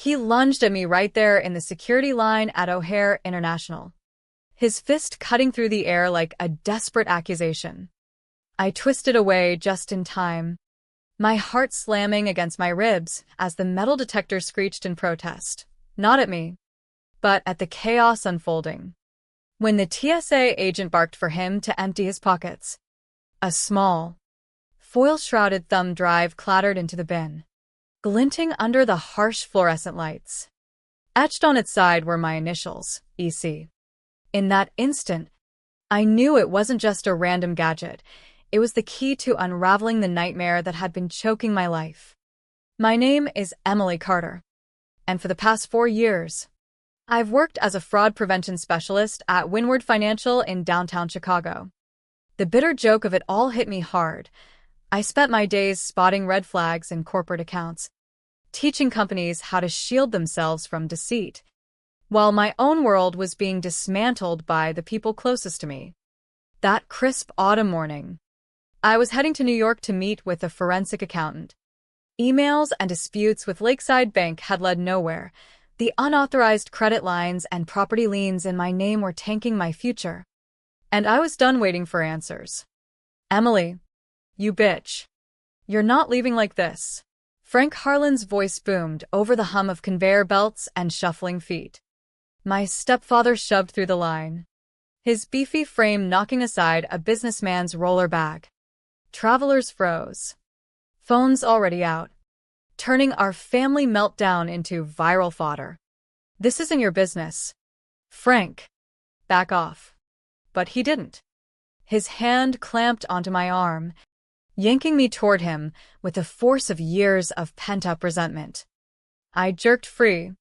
He lunged at me right there in the security line at O'Hare International, his fist cutting through the air like a desperate accusation. I twisted away just in time, my heart slamming against my ribs as the metal detector screeched in protest, not at me, but at the chaos unfolding. When the TSA agent barked for him to empty his pockets, a small, foil-shrouded thumb drive clattered into the bin, glinting under the harsh fluorescent lights. Etched on its side were my initials, EC. In that instant, I knew it wasn't just a random gadget. It was the key to unraveling the nightmare that had been choking my life. My name is Emily Carter, and for the past 4 years, I've worked as a fraud prevention specialist at Windward Financial in downtown Chicago. The bitter joke of it all hit me hard. I spent my days spotting red flags in corporate accounts, teaching companies how to shield themselves from deceit, while my own world was being dismantled by the people closest to me. That crisp autumn morning, I was heading to New York to meet with a forensic accountant. Emails and disputes with Lakeside Bank had led nowhere. The unauthorized credit lines and property liens in my name were tanking my future. And I was done waiting for answers. Emily, you bitch. You're not leaving like this. Frank Harlan's voice boomed over the hum of conveyor belts and shuffling feet. My stepfather shoved through the line, his beefy frame knocking aside a businessman's roller bag. Travelers froze. Phones already out, turning our family meltdown into viral fodder. This isn't your business. Frank, back off. But he didn't. His hand clamped onto my arm, yanking me toward him with the force of years of pent-up resentment. I jerked free,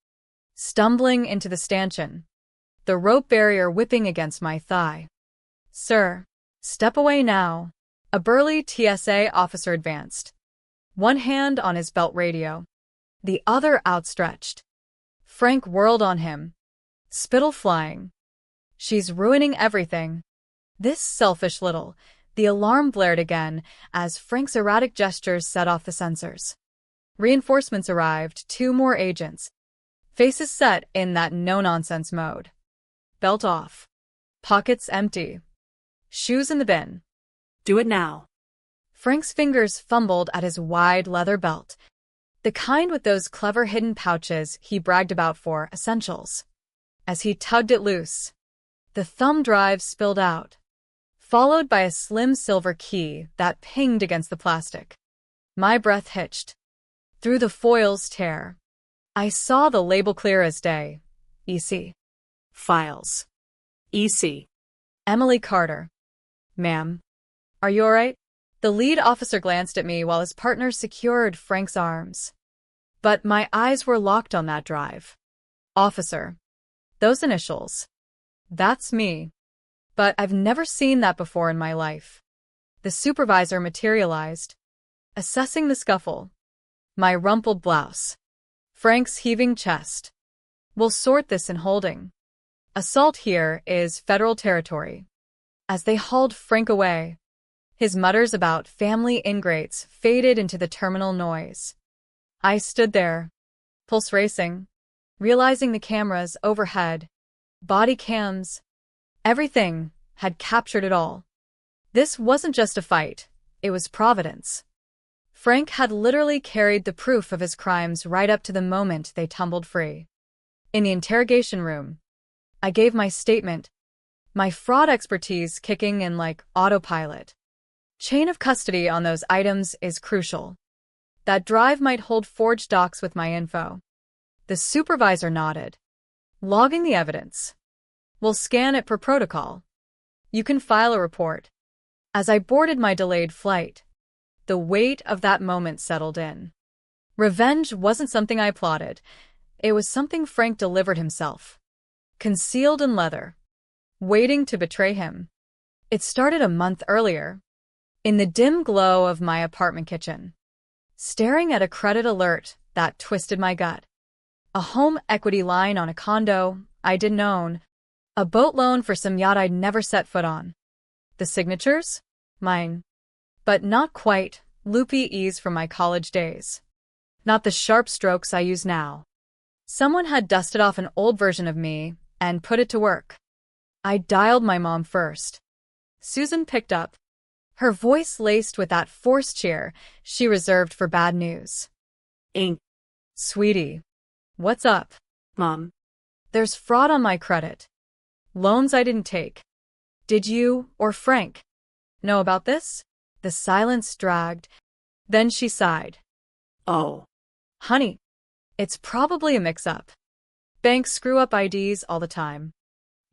stumbling into the stanchion, the rope barrier whipping against my thigh. Sir, step away now. A burly TSA officer advanced, one hand on his belt radio, the other outstretched. Frank whirled on him, spittle flying. She's ruining everything. This selfish little. The alarm blared again as Frank's erratic gestures set off the sensors. Reinforcements arrived, 2 more agents, faces set in that no-nonsense mode. Belt off. Pockets empty. Shoes in the bin. Do it now. Frank's fingers fumbled at his wide leather belt, the kind with those clever hidden pouches he bragged about for essentials. As he tugged it loose, the thumb drive spilled out, followed by a slim silver key that pinged against the plastic. My breath hitched. Through the foil's tear, I saw the label clear as day. EC. Files. EC. Emily Carter. Ma'am. Are you all right? The lead officer glanced at me while his partner secured Frank's arms. But my eyes were locked on that drive. Officer. Those initials. That's me. But I've never seen that before in my life. The supervisor materialized, assessing the scuffle. My rumpled blouse. Frank's heaving chest. We'll sort this in holding. Assault here is federal territory. As they hauled Frank away, his mutters about family ingrates faded into the terminal noise. I stood there, pulse racing, realizing the cameras overhead, body cams, everything had captured it all. This wasn't just a fight, it was providence. Frank had literally carried the proof of his crimes right up to the moment they tumbled free. In the interrogation room, I gave my statement, my fraud expertise kicking in like autopilot. Chain of custody on those items is crucial. That drive might hold forged docs with my info. The supervisor nodded, logging the evidence. We'll scan it per protocol. You can file a report. As I boarded my delayed flight, the weight of that moment settled in. Revenge wasn't something I plotted. It was something Frank delivered himself, concealed in leather, waiting to betray him. It started a month earlier, in the dim glow of my apartment kitchen, staring at a credit alert that twisted my gut. A home equity line on a condo I didn't own, a boat loan for some yacht I'd never set foot on. The signatures? Mine. But not quite loopy ease from my college days. Not the sharp strokes I use now. Someone had dusted off an old version of me and put it to work. I dialed my mom first. Susan picked up, her voice laced with that forced cheer she reserved for bad news. Ink. Sweetie, what's up? Mom. There's fraud on my credit. Loans I didn't take. Did you, or Frank, know about this? The silence dragged. Then she sighed. Oh. Honey, it's probably a mix-up. Banks screw up IDs all the time.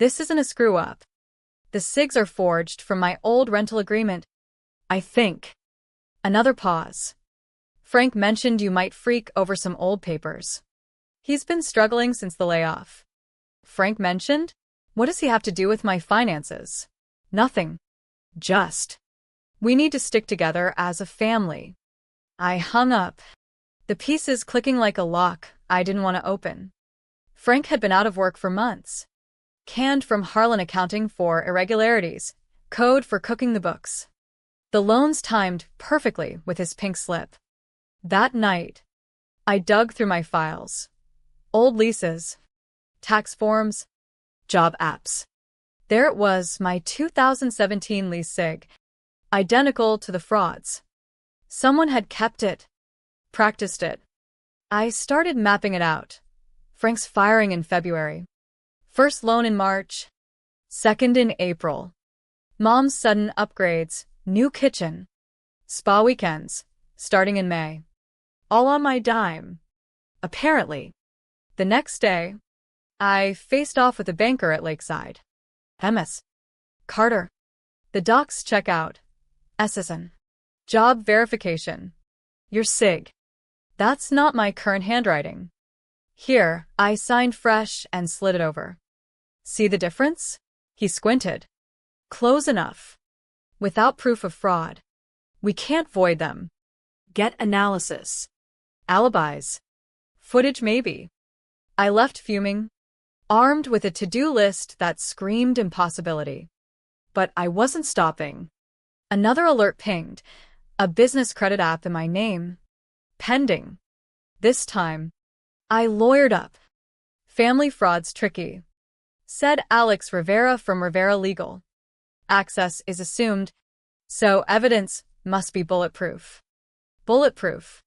This isn't a screw-up. The SIGs are forged from my old rental agreement, I think. Another pause. Frank mentioned you might freak over some old papers. He's been struggling since the layoff. Frank mentioned? What does he have to do with my finances? Nothing. Just. We need to stick together as a family. I hung up, the pieces clicking like a lock I didn't want to open. Frank had been out of work for months. Canned from Harlan accounting for irregularities, code for cooking the books. The loans timed perfectly with his pink slip. That night, I dug through my files. Old leases, tax forms, job apps. There it was, my 2017 lease SIG, identical to the fraud's. Someone had kept it, practiced it. I started mapping it out. Frank's firing in February. First loan in March. Second in April. Mom's sudden upgrades, new kitchen. Spa weekends, starting in May. All on my dime. Apparently. The next day, I faced off with a banker at Lakeside. MS. Carter. The docs check out. SSN. Job verification. Your SIG. That's not my current handwriting. Here, I signed fresh and slid it over. See the difference? He squinted. Close enough. Without proof of fraud. We can't void them. Get analysis. Alibis. Footage maybe. I left fuming, armed with a to-do list that screamed impossibility. But I wasn't stopping. Another alert pinged, a business credit app in my name. Pending. This time, I lawyered up. Family fraud's tricky, said Alex Rivera from Rivera Legal. Access is assumed, so evidence must be bulletproof. Bulletproof.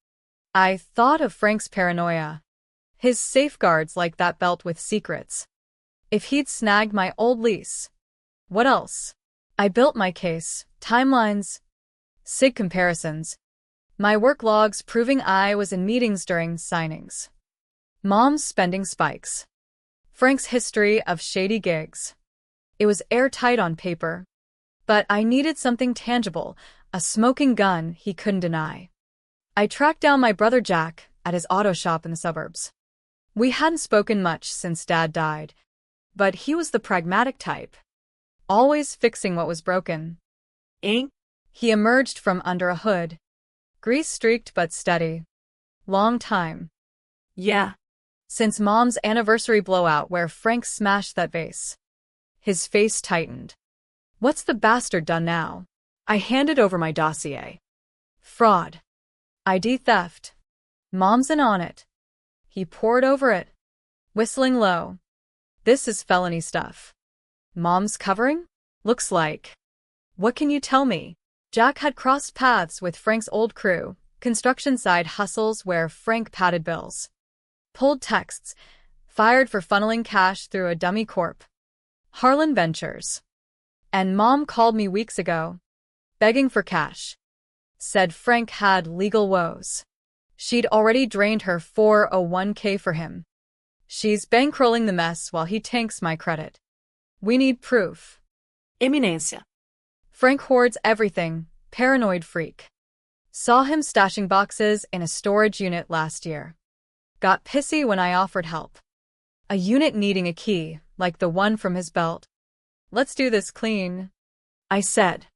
I thought of Frank's paranoia. His safeguards like that belt with secrets. If he'd snagged my old lease. What else? I built my case, timelines, SIG comparisons, my work logs proving I was in meetings during signings. Mom's spending spikes. Frank's history of shady gigs. It was airtight on paper. But I needed something tangible, a smoking gun he couldn't deny. I tracked down my brother Jack at his auto shop in the suburbs. We hadn't spoken much since Dad died, but he was the pragmatic type, always fixing what was broken. Ink. He emerged from under a hood, grease-streaked but steady. Long time. Yeah. Since Mom's anniversary blowout where Frank smashed that vase. His face tightened. What's the bastard done now? I handed over my dossier. Fraud. ID theft. Mom's in on it. He pored over it, whistling low. This is felony stuff. Mom's covering? Looks like. What can you tell me? Jack had crossed paths with Frank's old crew, construction side hustles where Frank padded bills. Pulled texts, fired for funneling cash through a dummy corp. Harlan Ventures. And Mom called me weeks ago, begging for cash. Said Frank had legal woes. She'd already drained her 401k for him. She's bankrolling the mess while he tanks my credit. We need proof. Eminência. Frank hoards everything, paranoid freak. Saw him stashing boxes in a storage unit last year. Got pissy when I offered help. A unit needing a key, like the one from his belt. Let's do this clean, I said.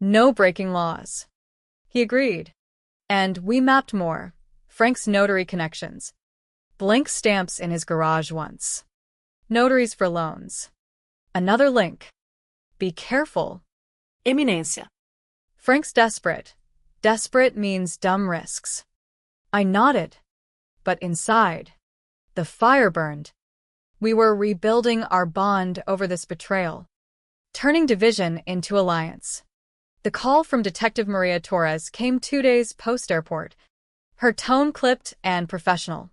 No breaking laws. He agreed. And we mapped more. Frank's notary connections. Blank stamps in his garage once. Notaries for loans. Another link. Be careful. Eminência. Frank's desperate. Desperate means dumb risks. I nodded. But inside, The fire burned. We were rebuilding our bond over this betrayal, turning division into alliance. The call from Detective Maria Torres came 2 days post-airport. Her tone clipped and professional,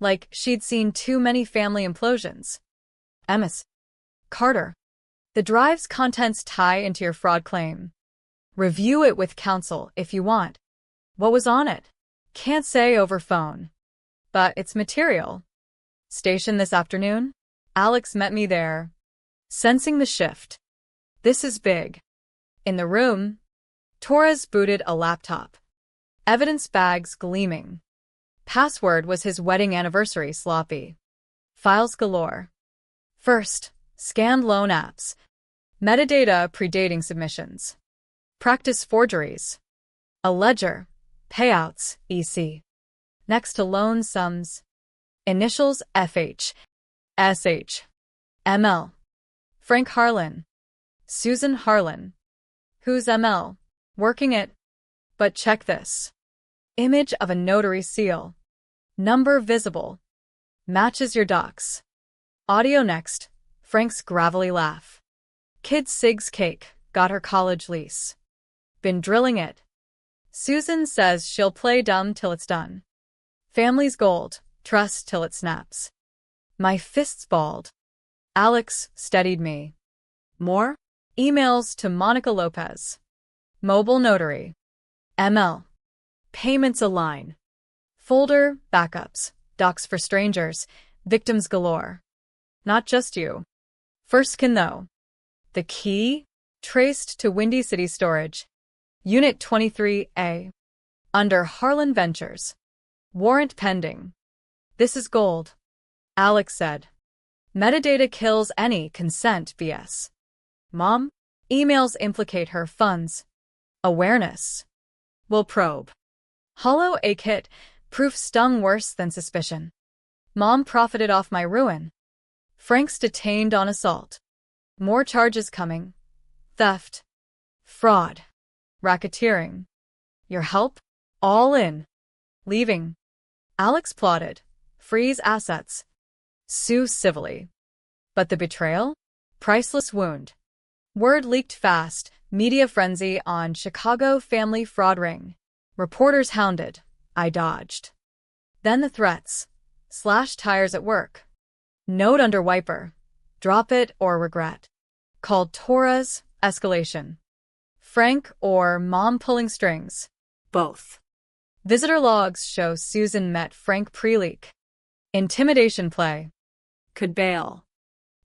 like she'd seen too many family implosions. Ms. Carter, the drive's contents tie into your fraud claim. Review it with counsel if you want. What was on it? Can't say over phone. But it's material. Station this afternoon? Alex met me there, sensing the shift. This is big. In the room, Torres booted a laptop. Evidence bags gleaming. Password was his wedding anniversary sloppy. Files galore. First, scanned loan apps. Metadata predating submissions. Practice forgeries. A ledger. Payouts, EC. Next to loan sums. Initials FH. SH. ML. Frank Harlan. Susan Harlan. Who's ML? Working it. But check this. Image of a notary seal. Number visible. Matches your docs. Audio next. Frank's gravelly laugh. Kid Sig's cake. Got her college lease. Been drilling it. Susan says she'll play dumb till it's done. Family's gold. Trust till it snaps. My fists balled. Alex steadied me. More? Emails to Monica Lopez. Mobile notary. ML. Payments align. Folder, backups, docs for strangers, victims galore. Not just you. First can though. The key? Traced to Windy City Storage. Unit 23A. Under Harlan Ventures. Warrant pending. This is gold. Alex said. Metadata kills any consent BS. Mom? Emails implicate her funds. Awareness. We'll probe. Hollow a kit. Proof stung worse than suspicion. Mom profited off my ruin. Frank's detained on assault. More charges coming. Theft. Fraud. Racketeering. Your help? All in. Leaving. Alex plotted. Freeze assets. Sue civilly. But the betrayal? Priceless wound. Word leaked fast. Media frenzy on Chicago family fraud ring. Reporters hounded. I dodged. Then the threats. Slash tires at work. Note under wiper. Drop it or regret. Called Torres. Escalation. Frank or Mom pulling strings. Both. Visitor logs show Susan met Frank pre-leak. Intimidation play. Could bail.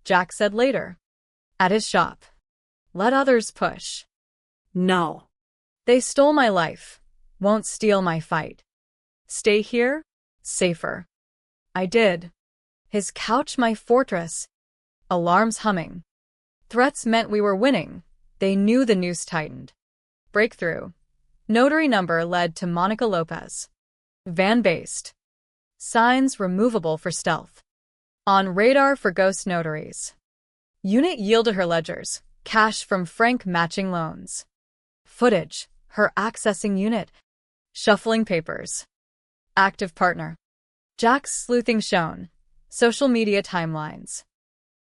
Jack said later. At his shop. Let others push. No. They stole my life. Won't steal my fight. Stay here? Safer. I did. His couch my fortress. Alarms humming. Threats meant we were winning. They knew the noose tightened. Breakthrough. Notary number led to Monica Lopez. Van-based. Signs removable for stealth. On radar for ghost notaries. Unit yielded her ledgers. Cash from Frank matching loans. Footage. Her accessing unit. Shuffling papers. Active partner. Jack's sleuthing shown. Social media timelines.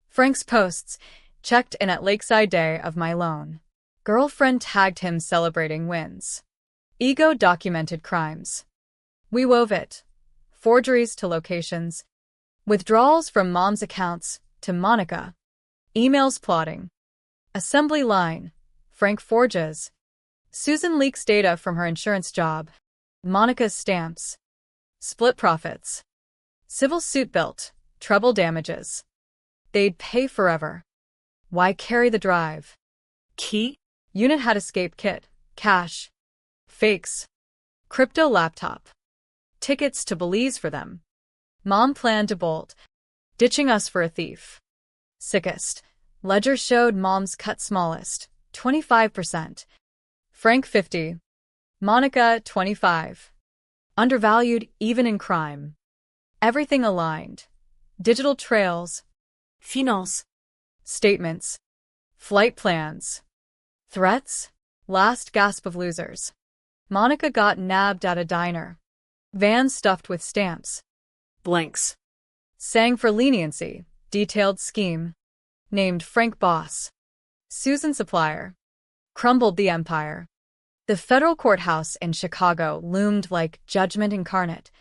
Frank's posts. Checked in at Lakeside day of my loan. Girlfriend tagged him celebrating wins. Ego documented crimes. We wove it. Forgeries to locations. Withdrawals from Mom's accounts to Monica. Emails plotting. Assembly line. Frank forges. Susan leaks data from her insurance job. Monica's stamps. Split profits. Civil suit built. Treble damages. They'd pay forever. Why carry the drive? Key? Unit had escape kit. Cash. Fakes. Crypto laptop. Tickets to Belize for them. Mom planned to bolt. Ditching us for a thief. Sickest. Ledger showed Mom's cut smallest. 25%. Frank 50. Monica 25. Undervalued even in crime. Everything aligned. Digital trails. Finance. Statements. Flight plans. Threats. Last gasp of losers. Monica got nabbed at a diner. Van stuffed with stamps. Blanks. Sang for leniency, detailed scheme. Named Frank boss. Susan supplier. Crumbled the empire. The federal courthouse in Chicago loomed like judgment incarnate.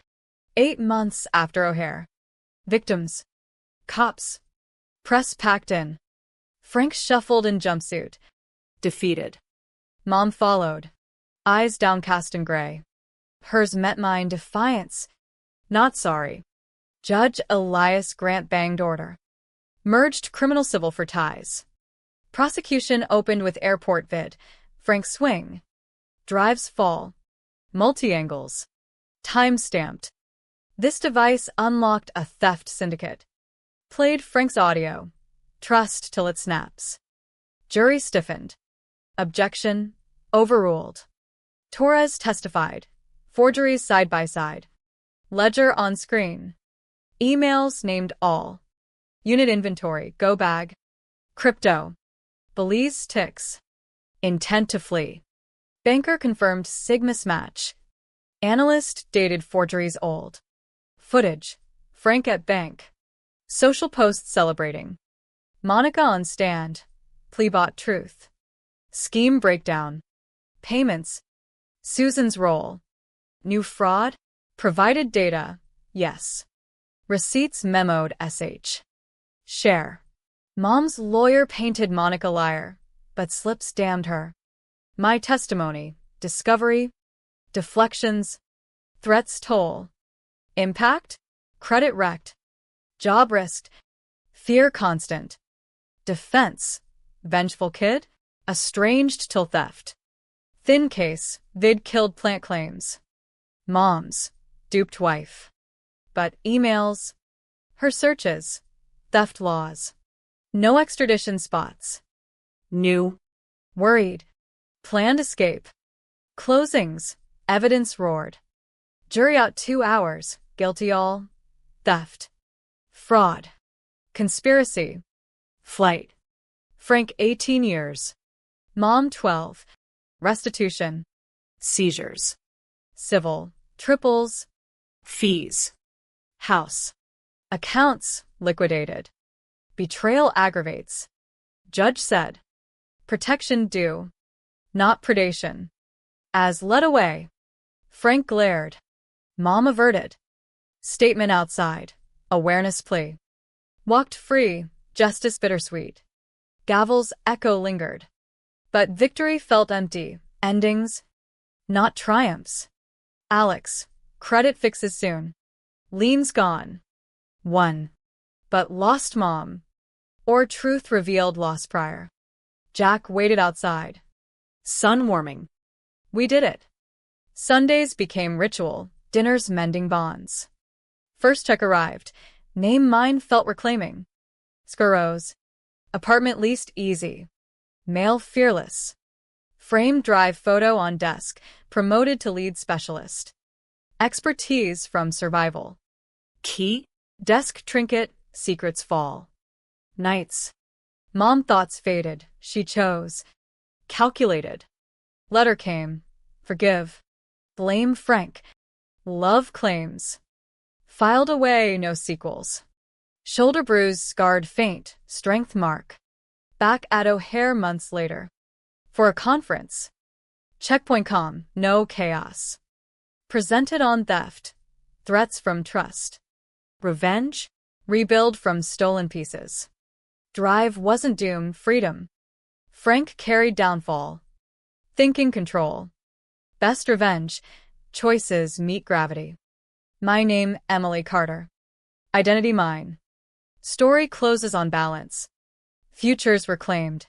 8 months after O'Hare. Victims. Cops. Press packed in. Frank shuffled in jumpsuit. Defeated. Mom followed. Eyes downcast and gray. Hers met mine defiance. Not sorry. Judge Elias Grant banged order. Merged criminal civil for ties. Prosecution opened with airport vid. Frank swing. Drives fall. Multi-angles. Time-stamped. This device unlocked a theft syndicate. Played Frank's audio. Trust till it snaps. Jury stiffened. Objection. Overruled. Torres testified. Forgeries side by side. Ledger on screen. Emails named all. Unit inventory, go bag. Crypto. Belize ticks. Intent to flee. Banker confirmed SIG mismatch. Analyst dated forgeries old. Footage. Frank at bank. Social posts celebrating. Monica on stand. Plea bought truth. Scheme breakdown. Payments. Susan's role. New fraud? Provided data. Yes. Receipts memoed SH. Share. Mom's lawyer painted Monica liar, but slips damned her. My testimony. Discovery. Deflections. Threats toll. Impact? Credit wrecked. Job risked. Fear constant. Defense. Vengeful kid? Estranged till theft. Thin case. Vid killed plant claims. Moms. Duped wife. But emails. Her searches. Theft laws. No extradition spots. New. Worried. Planned escape. Closings. Evidence roared. Jury out 2 hours. Guilty all. Theft. Fraud. Conspiracy. Flight. Frank 18 years. Mom 12. Restitution. Seizures. Civil. Triples. Fees. House. Accounts liquidated. Betrayal aggravates. Judge said. Protection due. Not predation. As led away. Frank glared. Mom averted. Statement outside. Awareness plea. Walked free. Justice bittersweet. Gavel's echo lingered. But victory felt empty. Endings. Not triumphs. Alex. Credit fixes soon. Liens gone. Won. But lost mom. Or truth revealed lost prior. Jack waited outside. Sun warming. We did it. Sundays became ritual, dinners mending bonds. First check arrived. Name mine felt reclaiming. Skurros. Apartment leased easy. Mail fearless. Frame drive photo on desk, promoted to lead specialist. Expertise from survival. Key. Desk trinket, secrets fall. Nights. Mom thoughts faded, she chose. Calculated. Letter came. Forgive. Blame Frank. Love claims. Filed away, no sequels. Shoulder bruise scarred faint, strength mark. Back at O'Hare months later. For a conference. Checkpoint calm, no chaos. Presented on theft. Threats from trust. Revenge? Rebuild from stolen pieces. Drive wasn't doom, freedom. Frank carried downfall. Thinking control. Best revenge. Choices meet gravity. My name, Emily Carter. Identity mine. Story closes on balance. Futures reclaimed.